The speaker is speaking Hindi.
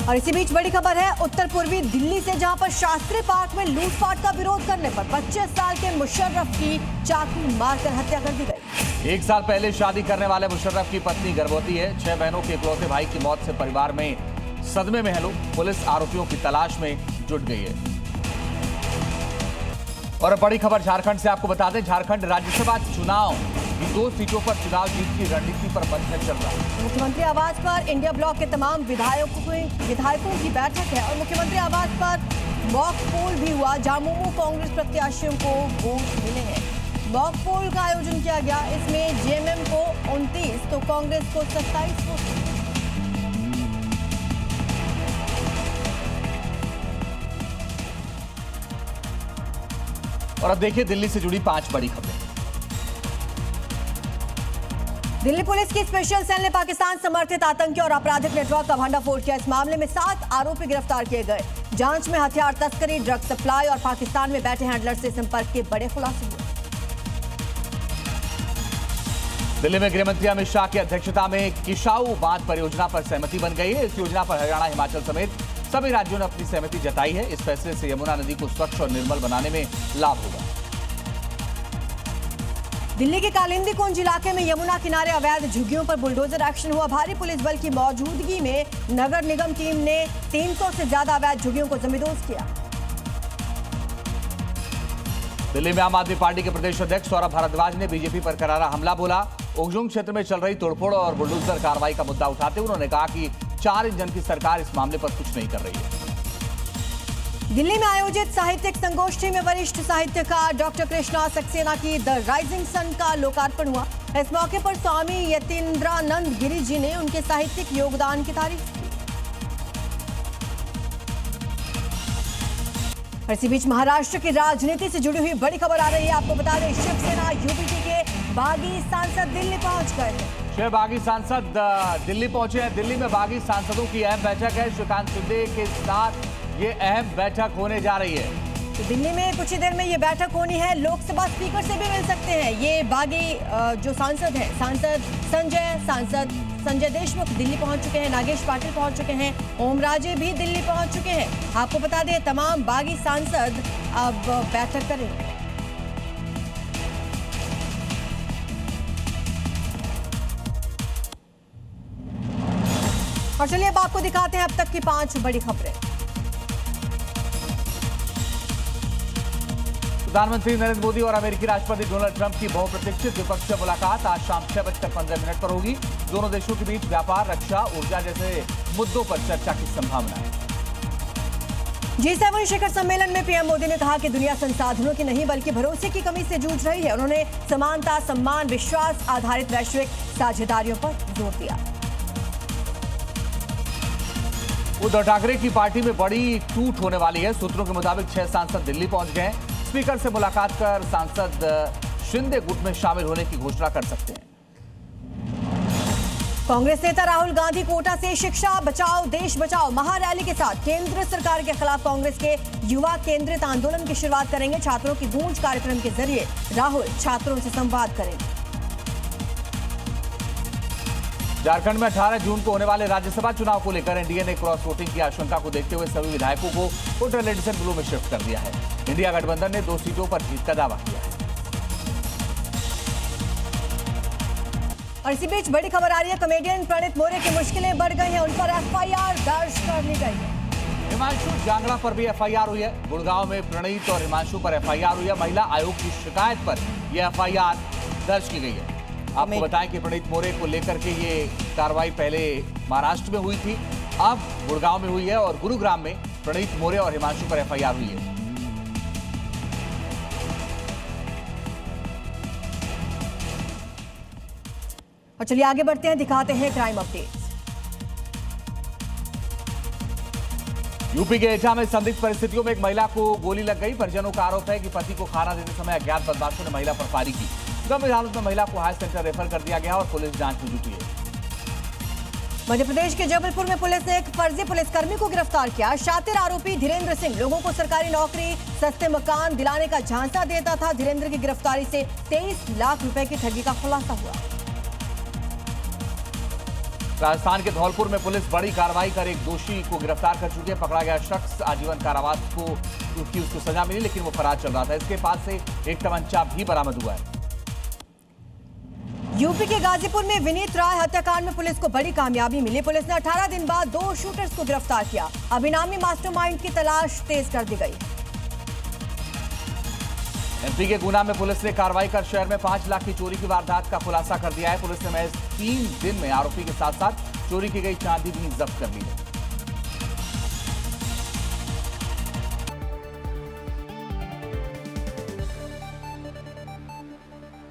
और इसी बीच बड़ी खबर है उत्तर पूर्वी दिल्ली से, जहां पर शास्त्री पार्क में लूटपाट का विरोध करने पर 25 साल के मुशर्रफ की चाकू मारकर हत्या कर दी गई। 1 साल पहले शादी करने वाले मुशर्रफ की पत्नी गर्भवती है। 6 बहनों के इकलौते भाई की मौत से परिवार में सदमे में है लोग। पुलिस आरोपियों की तलाश में जुट गई है। और बड़ी खबर झारखंड से, आपको बता दें झारखंड राज्यसभा चुनाव की 2 सीटों पर चुनाव जीत की रणनीति पर मंथन चल रहा है। मुख्यमंत्री आवास पर इंडिया ब्लॉक के तमाम विधायकों की बैठक है और मुख्यमंत्री आवास पर मॉक पोल भी हुआ, जहां मुमू कांग्रेस प्रत्याशियों को वोट मिले हैं। मॉक पोल का आयोजन किया गया, इसमें जेएमएम को 29 तो कांग्रेस को 27 वोट। और अब देखिए दिल्ली से जुड़ी 5 बड़ी खबरें। दिल्ली पुलिस की स्पेशल सेल ने पाकिस्तान समर्थित आतंकी और आपराधिक नेटवर्क का भंडाफोड़ किया। इस मामले में 7 आरोपी गिरफ्तार किए गए। जांच में हथियार तस्करी, ड्रग सप्लाई और पाकिस्तान में बैठे हैंडलर से संपर्क के बड़े खुलासे हुए। दिल्ली में गृह मंत्री अमित शाह की अध्यक्षता में किशाऊ बांध परियोजना पर सहमति बन गई है। इस योजना पर हरियाणा, हिमाचल समेत सभी राज्यों ने अपनी सहमति जताई है। इस फैसले से यमुना नदी को स्वच्छ और निर्मल बनाने में लाभ होगा। दिल्ली के कालिंदी कुंज इलाके में यमुना किनारे अवैध झुग्गियों पर बुलडोजर एक्शन हुआ। भारी पुलिस बल की मौजूदगी में नगर निगम टीम ने 300 से ज्यादा अवैध झुग्गियों को जमींदोज किया। दिल्ली में आम आदमी पार्टी के प्रदेश अध्यक्ष सौरभ भारद्वाज ने बीजेपी पर करारा हमला बोला। ओंगजोंग क्षेत्र में चल रही तोड़फोड़ और बुलडोजर कार्रवाई का मुद्दा उठाते हुए उन्होंने कहा कि 4 इंजन की सरकार इस मामले पर कुछ नहीं कर रही है। दिल्ली में आयोजित साहित्यिक संगोष्ठी में वरिष्ठ साहित्यकार डॉक्टर कृष्णा सक्सेना की द राइजिंग सन का लोकार्पण हुआ। इस मौके पर स्वामी यतीन्द्रानंद गिरी जी ने उनके साहित्यिक योगदान की तारीफ की। इसी बीच महाराष्ट्र की राजनीति से जुड़ी हुई बड़ी खबर आ रही है। आपको बता दें शिवसेना यूपीटी के बागी सांसद दिल्ली पहुंच गए हैं। 6 बागी सांसद दिल्ली पहुंचे हैं। दिल्ली में बागी सांसदों की अहम बैठक है। श्रीकांत शिंदे के साथ ये अहम बैठक होने जा रही है। तो दिल्ली में कुछ ही देर में ये बैठक होनी है। लोकसभा स्पीकर से भी मिल सकते हैं ये बागी जो सांसद हैं। सांसद संजय देशमुख दिल्ली पहुंच चुके हैं। नागेश पाटिल पहुंच चुके हैं। ओम राजे भी दिल्ली पहुंच चुके हैं। आपको बता दें तमाम बागी सांसद अब बैठक करेंगे। और चलिए अब आपको दिखाते हैं अब तक की 5 बड़ी खबरें। प्रधानमंत्री नरेंद्र मोदी और अमेरिकी राष्ट्रपति डोनाल्ड ट्रंप की बहुप्रतीक्षित द्विपक्षीय मुलाकात आज शाम 6:15 पर होगी। दोनों देशों के बीच व्यापार, रक्षा, ऊर्जा जैसे मुद्दों पर चर्चा की संभावना है। G7 शिखर सम्मेलन में पीएम मोदी ने कहा कि दुनिया संसाधनों की नहीं बल्कि भरोसे की कमी से जूझ रही है। उन्होंने समानता, सम्मान, विश्वास आधारित वैश्विक साझेदारियों पर जोर दिया। उद्धव ठाकरे की पार्टी में बड़ी टूट होने वाली है। सूत्रों के मुताबिक 6 सांसद दिल्ली पहुंच गए हैं। स्पीकर से मुलाकात कर सांसद शिंदे गुट में शामिल होने की घोषणा कर सकते हैं। कांग्रेस नेता राहुल गांधी कोटा से शिक्षा बचाओ देश बचाओ महारैली के साथ केंद्र सरकार के खिलाफ कांग्रेस के युवा केंद्रित आंदोलन की शुरुआत करेंगे। छात्रों की गूंज कार्यक्रम के जरिए राहुल छात्रों से संवाद करेंगे। झारखंड में 18 जून को होने वाले राज्यसभा चुनाव को लेकर एनडीए ने क्रॉस वोटिंग की आशंका को देखते हुए सभी विधायकों को वोटर एडिशन ब्लू में शिफ्ट कर दिया है। इंडिया गठबंधन ने 2 सीटों पर जीत का दावा किया है। और इसी बीच बड़ी खबर आ रही है, कॉमेडियन प्रणीत मोरे की मुश्किलें बढ़ गई हैं। उन पर एफआईआर दर्ज कर ली गई है। हिमांशु जांगड़ा पर भी एफआईआर हुई है। गुड़गांव में प्रणीत और हिमांशु पर एफआईआर हुई है। महिला आयोग की शिकायत पर यह एफआईआर दर्ज की गई है। आपको बताएं कि प्रणीत मोरे को लेकर के ये कार्रवाई पहले महाराष्ट्र में हुई थी, अब गुड़गांव में हुई है और गुरुग्राम में प्रणीत मोरे और हिमांशु पर एफआईआर हुई है। और चलिए आगे बढ़ते हैं, दिखाते हैं क्राइम अपडेट्स। यूपी के एटा में संदिग्ध परिस्थितियों में एक महिला को गोली लग गई। परिजनों का आरोप है कि पति को खाना देते समय अज्ञात बदमाशों ने महिला पर फायरिंग की। गंभीर हालत में महिला को हाई सेंटर रेफर कर दिया गया और पुलिस जांच में जुटी है। मध्य प्रदेश के जबलपुर में पुलिस ने एक फर्जी पुलिसकर्मी को गिरफ्तार किया। शातिर आरोपी धीरेन्द्र सिंह लोगों को सरकारी नौकरी, सस्ते मकान दिलाने का झांसा देता था। धीरेन्द्र की गिरफ्तारी से 23 लाख रुपए की ठगी का खुलासा हुआ। राजस्थान के धौलपुर में पुलिस बड़ी कार्रवाई कर एक दोषी को गिरफ्तार कर चुकी है। पकड़ा गया शख्स आजीवन कारावास की उसको सजा मिली, लेकिन वो फरार चल रहा था। इसके पास से एक तमंचा भी बरामद हुआ है। यूपी के गाजीपुर में विनीत राय हत्याकांड में पुलिस को बड़ी कामयाबी मिली। पुलिस ने 18 दिन बाद 2 शूटर्स को गिरफ्तार किया। अब इनामी मास्टरमाइंड की तलाश तेज कर दी गई। एमपी के गुना में पुलिस ने कार्रवाई कर शहर में 5 लाख की चोरी की वारदात का खुलासा कर दिया है। पुलिस ने महज 3 दिन में आरोपी के साथ साथ चोरी की गई चांदी भी जब्त कर ली है।